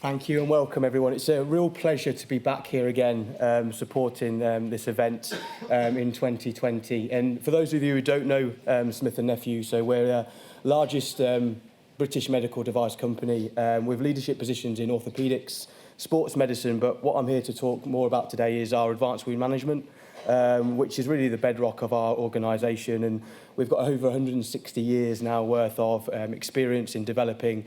Thank you and welcome everyone. It's a real pleasure to be back here again supporting this event in 2020. And for those of you who don't know Smith & Nephew, so we're the largest British medical device company with leadership positions in orthopaedics, sports medicine, but what I'm here to talk more about today is our advanced wound management, which is really the bedrock of our organisation, and we've got over 160 years now worth of experience in developing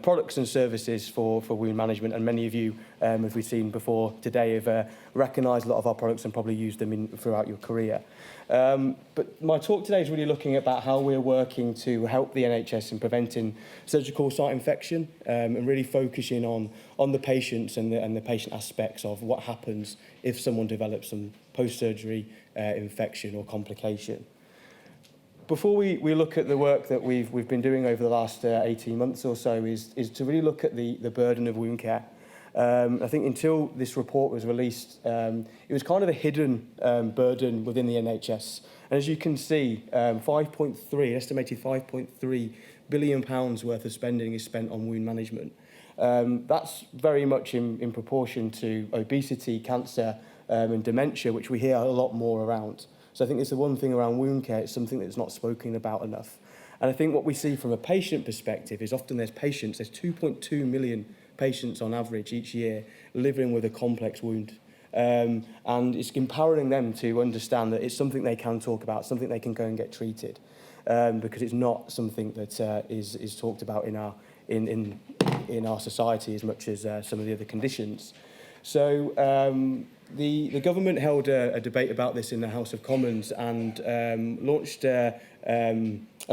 products and services for wound management, and many of you, as we've seen before today, have recognised a lot of our products and probably used them throughout your career. But my talk today is really looking about how we're working to help the NHS in preventing surgical site infection and really focusing on the patients and the patient aspects of what happens if someone develops some post-surgery infection or complication. Before we look at the work that we've been doing over the last 18 months or so is to really look at the burden of wound care. I think until this report was released, it was kind of a hidden burden within the NHS. And as you can see, estimated £5.3 billion worth of spending is spent on wound management. That's very much in proportion to obesity, cancer, and dementia, which we hear a lot more around. So I think it's the one thing around wound care, it's something that's not spoken about enough. And I think what we see from a patient perspective is often there's 2.2 million patients on average each year living with a complex wound. And it's empowering them to understand that it's something they can talk about, something they can go and get treated, because it's not something that is talked about in our society as much as some of the other conditions. So the government held a debate about this in the House of Commons and launched a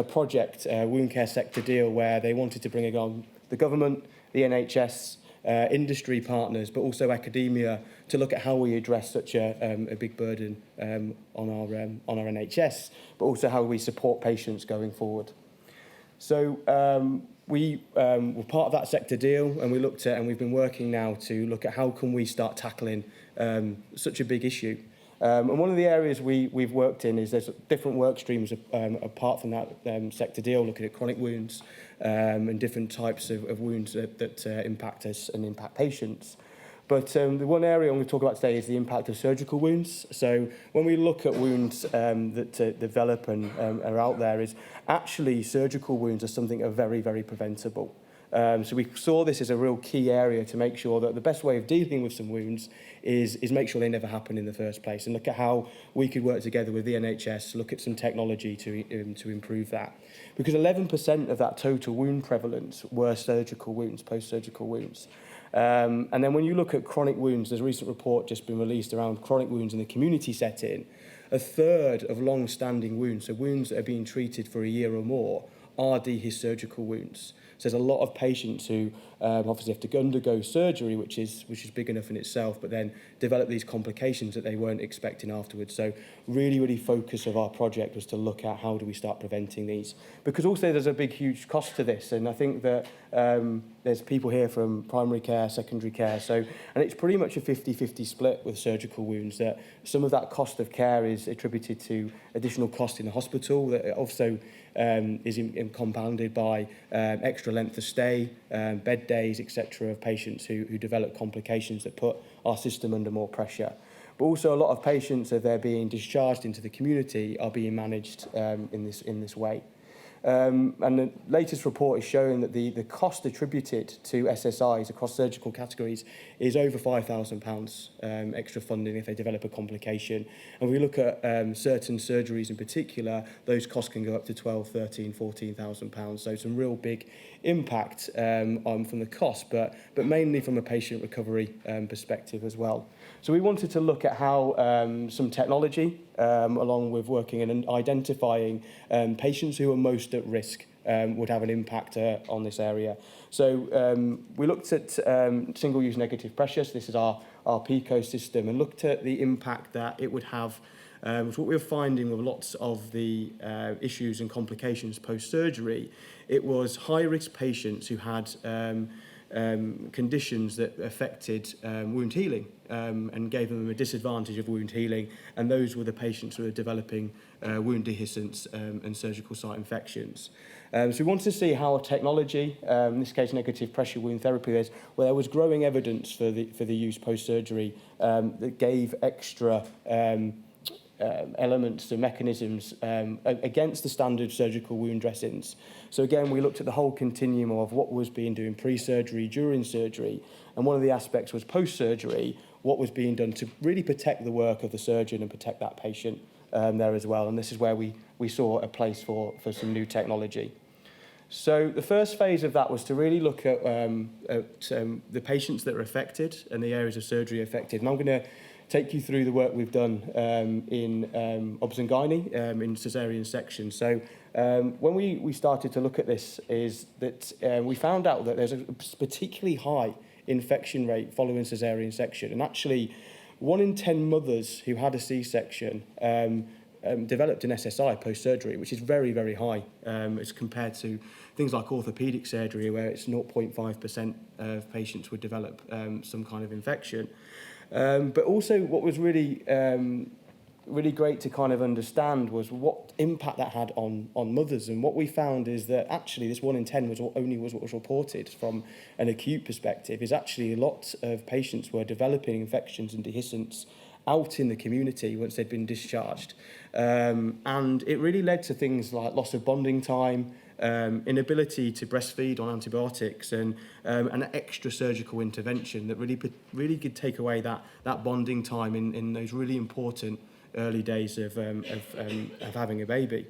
project, a wound care sector deal, where they wanted to bring along the government, the NHS, industry partners, but also academia, to look at how we address such a big burden on our NHS, but also how we support patients going forward. So we were part of that sector deal, and we looked at, and we've been working now to look at how can we start tackling such a big issue. And one of the areas we've worked in is there's different work streams apart from that sector deal, looking at chronic wounds and different types of wounds that impact us and impact patients. But the one area I'm going to talk about today is the impact of surgical wounds. So when we look at wounds that develop and are out there, is actually surgical wounds are something that are very, very preventable. So we saw this as a real key area to make sure that the best way of dealing with some wounds is make sure they never happen in the first place, and look at how we could work together with the NHS, look at some technology to improve that. Because 11% of that total wound prevalence were surgical wounds, post-surgical wounds. And then when you look at chronic wounds, there's a recent report just been released around chronic wounds in the community setting. A third of long-standing wounds, so wounds that are being treated for a year or more, are dehisced surgical wounds. So there's a lot of patients who obviously have to undergo surgery, which is big enough in itself, but then develop these complications that they weren't expecting afterwards. So really focus of our project was to look at how do we start preventing these. Because also there's a big, huge cost to this, and I think that there's people here from primary care, secondary care, and it's pretty much a 50-50 split with surgical wounds, that some of that cost of care is attributed to additional cost in the hospital, that also is compounded by extra length of stay, bed days, etc., of patients who develop complications that put our system under more pressure. But also a lot of patients, as they're being discharged into the community, are being managed in this way. And the latest report is showing that the cost attributed to SSIs across surgical categories is over £5,000 extra funding if they develop a complication. And we look at certain surgeries in particular, those costs can go up to £12,000, £13,000, £14,000. So some real big impact from the cost, but mainly from a patient recovery perspective as well. So we wanted to look at how some technology, along with working and identifying patients who are most at risk, would have an impact on this area. So we looked at single-use negative pressure. So this is our PICO system, and looked at the impact that it would have. So what we were finding with lots of the issues and complications post-surgery, it was high-risk patients who had conditions that affected wound healing and gave them a disadvantage of wound healing, and those were the patients who were developing wound dehiscence and surgical site infections. So we wanted to see how technology, in this case negative pressure wound therapy, where there was growing evidence for the use post-surgery that gave extra elements and mechanisms against the standard surgical wound dressings. So again, we looked at the whole continuum of what was being done pre-surgery, during surgery, and one of the aspects was post-surgery, what was being done to really protect the work of the surgeon and protect that patient there as well. And this is where we saw a place for some new technology. So the first phase of that was to really look at the patients that are affected and the areas of surgery affected. And I'm going to take you through the work we've done in obs and gynae, in caesarean section. So when we started to look at this, is that we found out that there's a particularly high infection rate following caesarean section. And actually, 1 in 10 mothers who had a C-section developed an SSI post-surgery, which is very, very high as compared to things like orthopaedic surgery, where it's 0.5% of patients would develop some kind of infection. But also what was really great to kind of understand was what impact that had on mothers. And what we found is that actually this 1 in 10 was what was reported from an acute perspective, is actually a lot of patients were developing infections and dehiscence out in the community once they'd been discharged. And it really led to things like loss of bonding time, inability to breastfeed on antibiotics, and an extra surgical intervention that really could take away that bonding time in those really important early days of having a baby.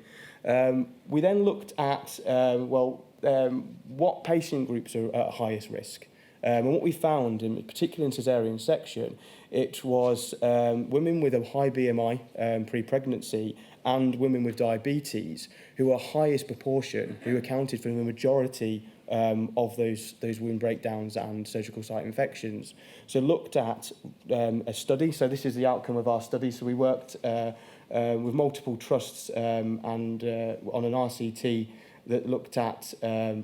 We then looked at what patient groups are at highest risk. And what we found, in particular in caesarean section, it was women with a high BMI pre-pregnancy and women with diabetes who were highest proportion, who accounted for the majority of those wound breakdowns and surgical site infections. So looked at a study. So this is the outcome of our study. So we worked with multiple trusts and on an RCT that looked at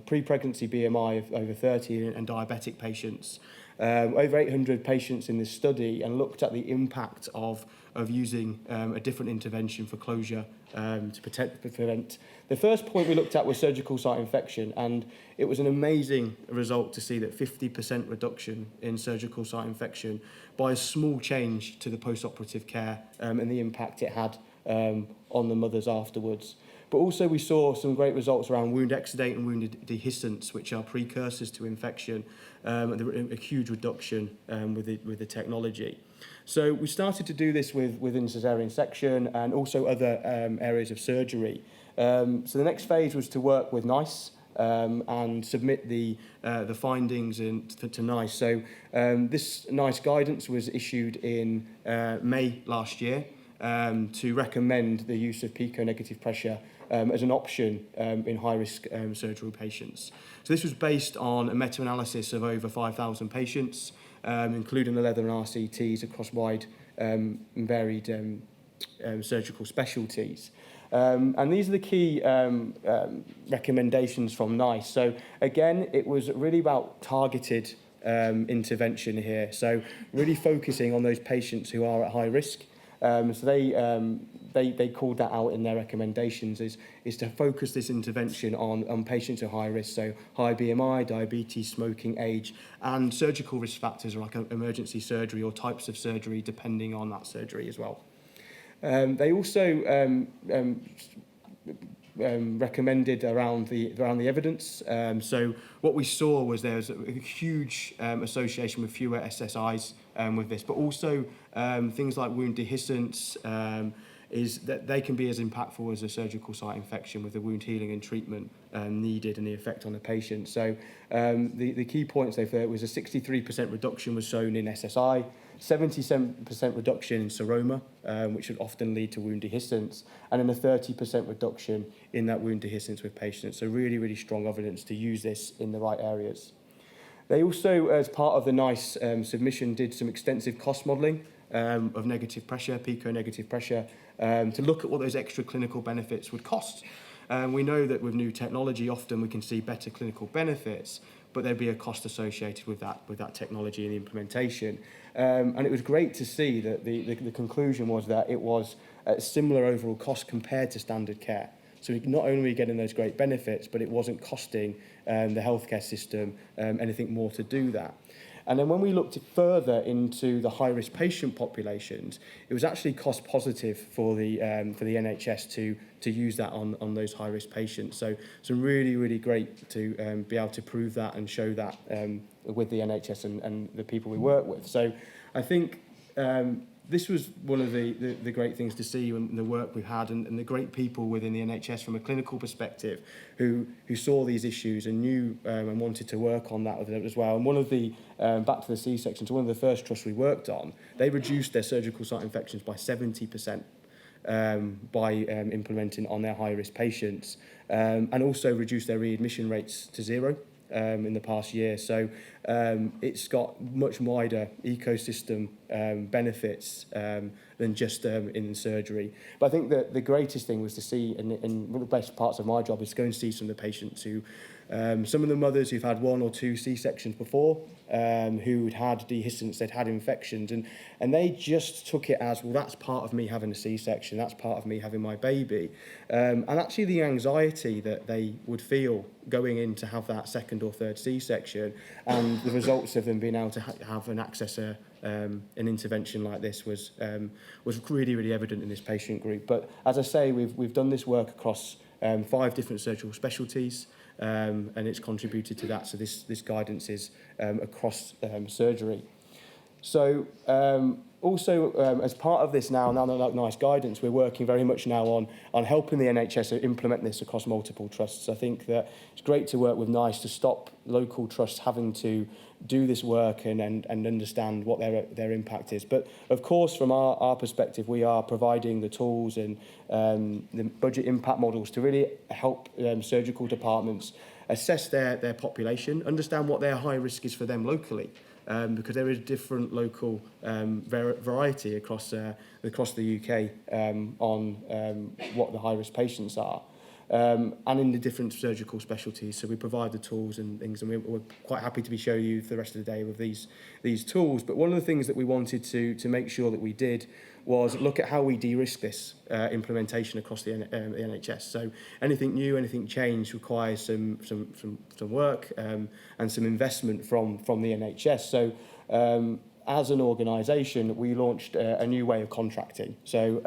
pre-pregnancy BMI of over 30 and diabetic patients. Over 800 patients in this study, and looked at the impact of using a different intervention for closure to prevent. The first point we looked at was surgical site infection, and it was an amazing result to see that 50% reduction in surgical site infection by a small change to the post-operative care and the impact it had on the mothers afterwards. But also we saw some great results around wound exudate and wound dehiscence, which are precursors to infection, a huge reduction with the technology. So we started to do this within caesarean section and also other areas of surgery. So the next phase was to work with NICE and submit the findings to NICE. So this NICE guidance was issued in May last year to recommend the use of pico-negative pressure as an option in high-risk surgical patients. So this was based on a meta-analysis of over 5,000 patients, including 11 RCTs across wide and varied surgical specialties. And these are the key recommendations from NICE. So again, it was really about targeted intervention here. So really focusing on those patients who are at high risk. So they called that out in their recommendations, is to focus this intervention on patients at high risk, so high BMI, diabetes, smoking, age, and surgical risk factors like emergency surgery or types of surgery depending on that surgery as well. They also recommended around the evidence. So what we saw was there was a huge association with fewer SSIs with this, but also things like wound dehiscence, is that they can be as impactful as a surgical site infection with the wound healing and treatment needed and the effect on the patient. So the key points there was a 63% reduction was shown in SSI, 77% reduction in seroma, which would often lead to wound dehiscence, and then a 30% reduction in that wound dehiscence with patients. So really, really strong evidence to use this in the right areas. They also, as part of the NICE submission, did some extensive cost modelling of negative pressure, pico-negative pressure, to look at what those extra clinical benefits would cost. We know that with new technology, often we can see better clinical benefits, but there'd be a cost associated with that technology and the implementation. And it was great to see that the conclusion was that it was a similar overall cost compared to standard care. So not only were we getting those great benefits, but it wasn't costing the healthcare system anything more to do that. And then when we looked further into the high-risk patient populations, it was actually cost positive for the NHS to use that on those high-risk patients. So really, really great to be able to prove that and show that with the NHS and the people we work with. So I think this was one of the great things to see in the work we've had and the great people within the NHS from a clinical perspective who saw these issues and knew and wanted to work on that with it as well. And one of the, back to the C-sections, one of the first trusts we worked on, they reduced their surgical site infections by 70%. By implementing on their high-risk patients and also reduce their readmission rates to 0 in the past year. So it's got much wider ecosystem benefits than just in surgery. But I think that the greatest thing was to see, and one of the best parts of my job is to go and see some of the patients who, some of the mothers who've had 1 or 2 C-sections before, who'd had dehiscence, they'd had infections, and they just took it as, well, that's part of me having a C-section, that's part of me having my baby. And actually the anxiety that they would feel going in to have that 2nd or 3rd C-section and the results of them being able to have an access an intervention like this was really, really evident in this patient group. But as I say, we've done this work across 5 different surgical specialties, and it's contributed to that. So this guidance is across surgery. So also, as part of this now that nice guidance, we're working very much now on helping the NHS implement this across multiple trusts. I think that it's great to work with NICE to stop local trusts having to do this work and understand what their impact is. But of course, from our perspective, we are providing the tools and the budget impact models to really help surgical departments assess their population, understand what their high risk is for them locally. Because there is different local variety across the UK on what the high-risk patients are, and in the different surgical specialties. So we provide the tools and things, and we're quite happy to be showing you for the rest of the day with these tools. But one of the things that we wanted to make sure that we did was look at how we de-risk this implementation across the NHS. So anything new, anything changed requires some work and some investment from the NHS. So as an organisation, we launched a new way of contracting. So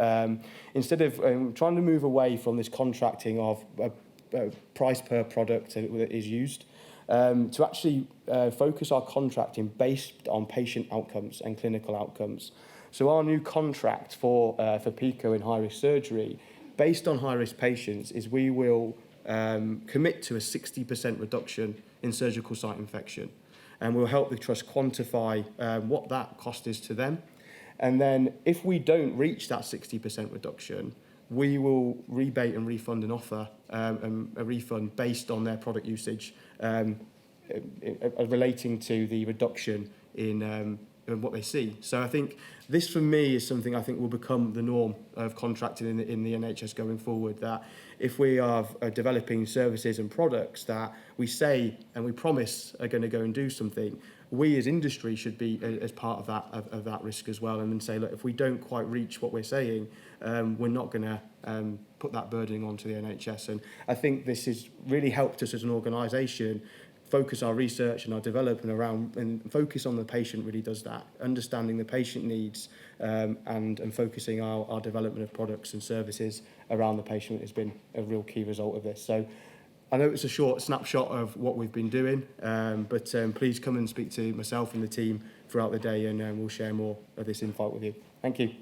instead of trying to move away from this contracting of price per product that is used, to actually focus our contracting based on patient outcomes and clinical outcomes. So our new contract for PICO in high-risk surgery, based on high-risk patients, is we will commit to a 60% reduction in surgical site infection. And we'll help the trust quantify what that cost is to them. And then if we don't reach that 60% reduction, we will rebate and refund and offer a refund based on their product usage relating to the reduction in what they see. So I think this, for me, is something I think will become the norm of contracting in the NHS going forward, that if we are developing services and products that we say and we promise are going to go and do something, we as industry should be as part of that risk as well, and then say, look, if we don't quite reach what we're saying, we're not going to put that burden onto the NHS. And I think this has really helped us as an organisation focus our research and our development around, and focus on the patient really does that. Understanding the patient needs and focusing our development of products and services around the patient has been a real key result of this. So I know it's a short snapshot of what we've been doing, but please come and speak to myself and the team throughout the day, and we'll share more of this insight with you. Thank you.